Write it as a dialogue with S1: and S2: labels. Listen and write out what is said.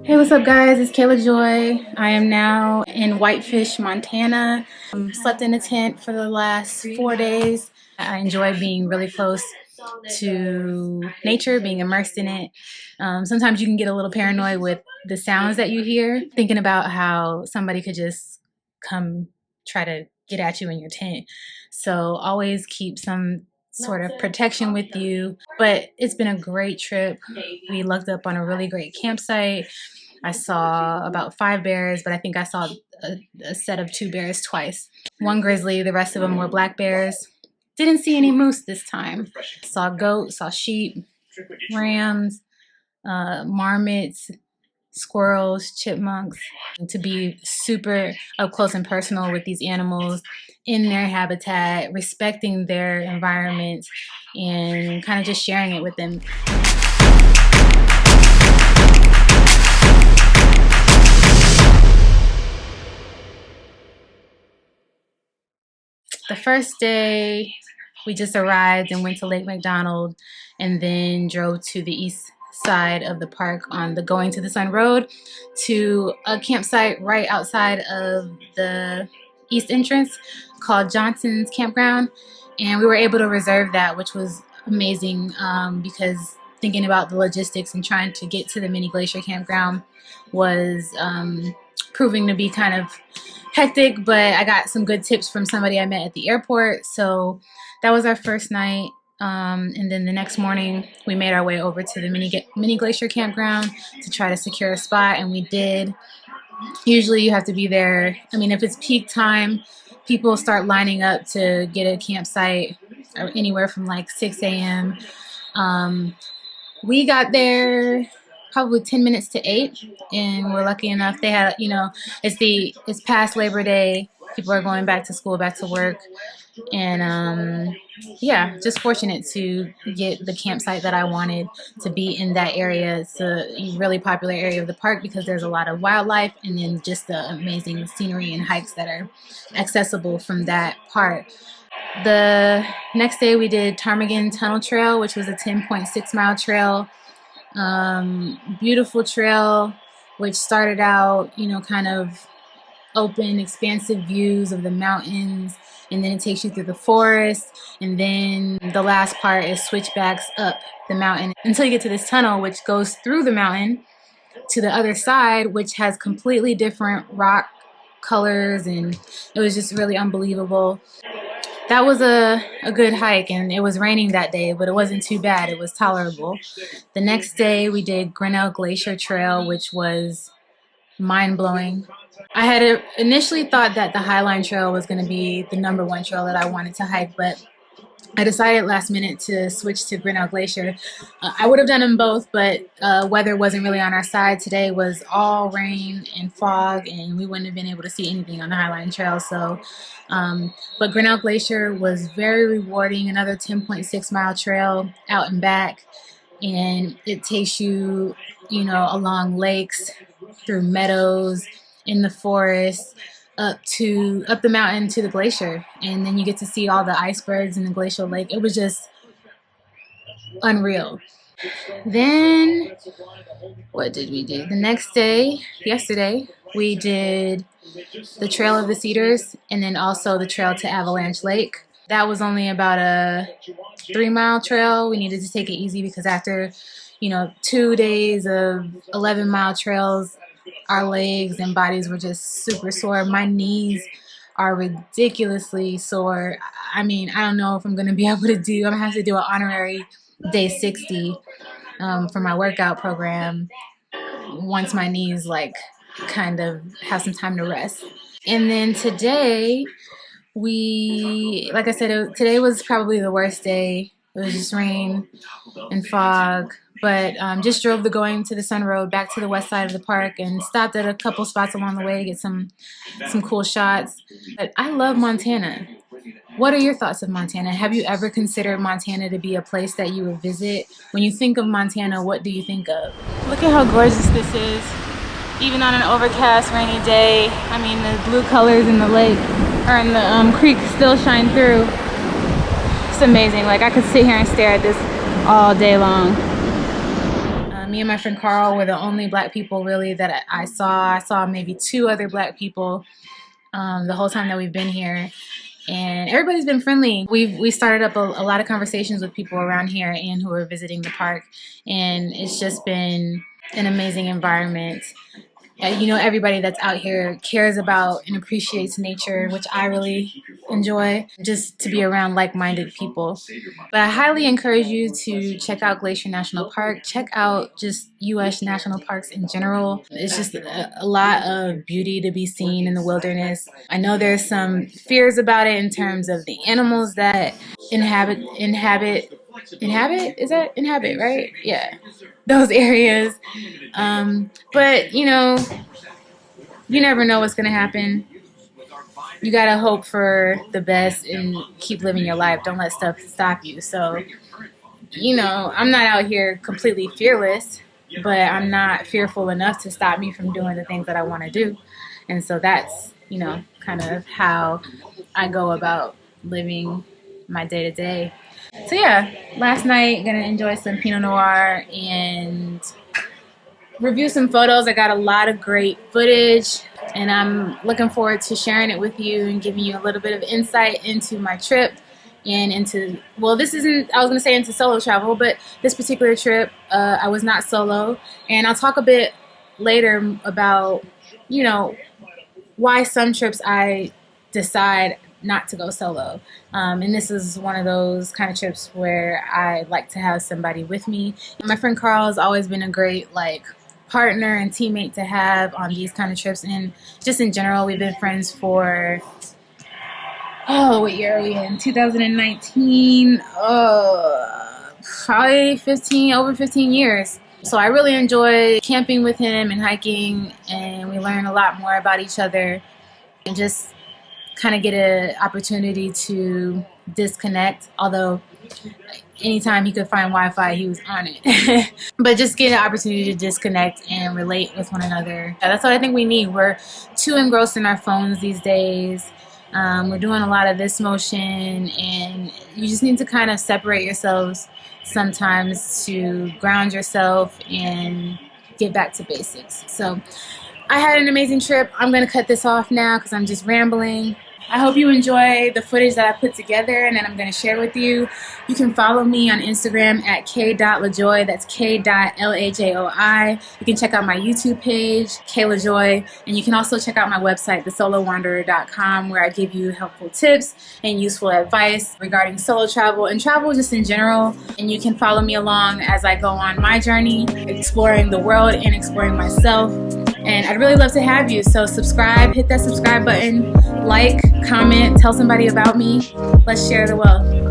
S1: Hey, what's up, guys? It's Kayla Joy. I am now in Whitefish, Montana. Slept in a tent for the last 4 days. I enjoy being really close to nature, being immersed in it. Sometimes you can get a little paranoid with the sounds that you hear, thinking about how somebody could just come try to get at you in your tent. So always keep some sort of protection with you. But it's been a great trip. We lucked up on a really great campsite. I saw about 5 bears, but I think I saw a set of 2 bears twice. One grizzly, the rest of them were black bears. Didn't see any moose this time. Saw goats, saw sheep, rams, marmots, squirrels, chipmunks. To be super up close and personal with these animals in their habitat, respecting their environment, and kind of just sharing it with them. The first day, we just arrived and went to Lake McDonald and then drove to the east side of the park on the Going to the Sun Road to a campsite right outside of the east entrance called Johnson's Campground. And we were able to reserve that, which was amazing because thinking about the logistics and trying to get to the mini Glacier campground was proving to be kind of hectic, but I got some good tips from somebody I met at the airport. So that was our first night. And then the next morning, we made our way over to the mini Glacier campground to try to secure a spot, and we did. Usually you have to be there. I mean, if it's peak time, people start lining up to get a campsite anywhere from like 6 a.m. We got there probably 10 minutes to 8, and we're lucky enough they had, it's past Labor Day. People are going back to school, back to work, and yeah, just fortunate to get the campsite that I wanted to be in that area. It's a really popular area of the park because there's a lot of wildlife and then just the amazing scenery and hikes that are accessible from that part. The next day we did Ptarmigan Tunnel Trail, which was a 10.6 mile trail. Beautiful trail, which started out, kind of open, expansive views of the mountains, and then it takes you through the forest, and then the last part is switchbacks up the mountain until you get to this tunnel, which goes through the mountain to the other side, which has completely different rock colors, and it was just really unbelievable. That was a good hike, and it was raining that day, but it wasn't too bad. It was tolerable. The next day, we did Grinnell Glacier Trail, which was mind-blowing. I had initially thought that the Highline Trail was going to be the #1 trail that I wanted to hike, but I decided last minute to switch to Grinnell Glacier. I would have done them both, but weather wasn't really on our side. Today was all rain and fog, and we wouldn't have been able to see anything on the Highline Trail. So, but Grinnell Glacier was very rewarding. Another 10.6 mile trail out and back, and it takes you, along lakes, through meadows, in the forest, up the mountain to the glacier, and then you get to see all the icebergs in the glacial lake. It was just unreal. Then what did we do? The next day, yesterday, we did the Trail of the Cedars and then also the trail to Avalanche Lake. That was only about a 3 mile trail. We needed to take it easy because after 2 days of 11-mile trails, our legs and bodies were just super sore. My knees are ridiculously sore. I mean, I don't know if I'm going to be able to I'm going to have to do an honorary day 60 for my workout program once my knees kind of have some time to rest. And then today, like I said, today was probably the worst day. It was just rain and fog, but just drove the Going to the Sun Road back to the west side of the park and stopped at a couple spots along the way to get some cool shots. But I love Montana. What are your thoughts of Montana? Have you ever considered Montana to be a place that you would visit? When you think of Montana, what do you think of? Look at how gorgeous this is. Even on an overcast, rainy day, I mean, the blue colors in the lake or in the creek still shine through. It's amazing. I could sit here and stare at this all day long. Me and my friend Carl were the only black people really that I saw. I saw maybe 2 other black people the whole time that we've been here. And everybody's been friendly. We started up a lot of conversations with people around here and who are visiting the park. And it's just been an amazing environment. You know, everybody that's out here cares about and appreciates nature, which I really enjoy, just to be around like-minded people. But I highly encourage you to check out Glacier National Park. Check out just U.S. national parks in general. It's just a lot of beauty to be seen in the wilderness. I know there's some fears about it in terms of the animals that inhabit, right? Yeah, those areas. But you know, you never know what's gonna happen. You gotta hope for the best and keep living your life. Don't let stuff stop you. So, you know, I'm not out here completely fearless, but I'm not fearful enough to stop me from doing the things that I want to do. And so that's, you know, kind of how I go about living my day to day. So yeah, last night gonna enjoy some Pinot Noir and review some photos. I got a lot of great footage and I'm looking forward to sharing it with you and giving you a little bit of insight into my trip and into, well, this isn't, I was gonna say into solo travel, but this particular trip, I was not solo. And I'll talk a bit later about, you know, why some trips I decide not to go solo. And this is one of those kind of trips where I like to have somebody with me. My friend Carl has always been a great partner and teammate to have on these kind of trips, and just in general we've been friends for what year are we in? 2019. Probably over 15 years. So I really enjoy camping with him and hiking, and we learn a lot more about each other and just kind of get an opportunity to disconnect, although anytime he could find Wi-Fi, he was on it. But just get an opportunity to disconnect and relate with one another. That's what I think we need. We're too engrossed in our phones these days. We're doing a lot of this motion, and you just need to kind of separate yourselves sometimes to ground yourself and get back to basics. So I had an amazing trip. I'm going to cut this off now because I'm just rambling. I hope you enjoy the footage that I put together and that I'm going to share with you. You can follow me on Instagram at k.lajoy. That's k.lajoi. You can check out my YouTube page, klajoy, and you can also check out my website, thesolowanderer.com, where I give you helpful tips and useful advice regarding solo travel and travel just in general. And you can follow me along as I go on my journey, exploring the world and exploring myself. And I'd really love to have you. So subscribe, hit that subscribe button, like, comment, tell somebody about me. Let's share the wealth.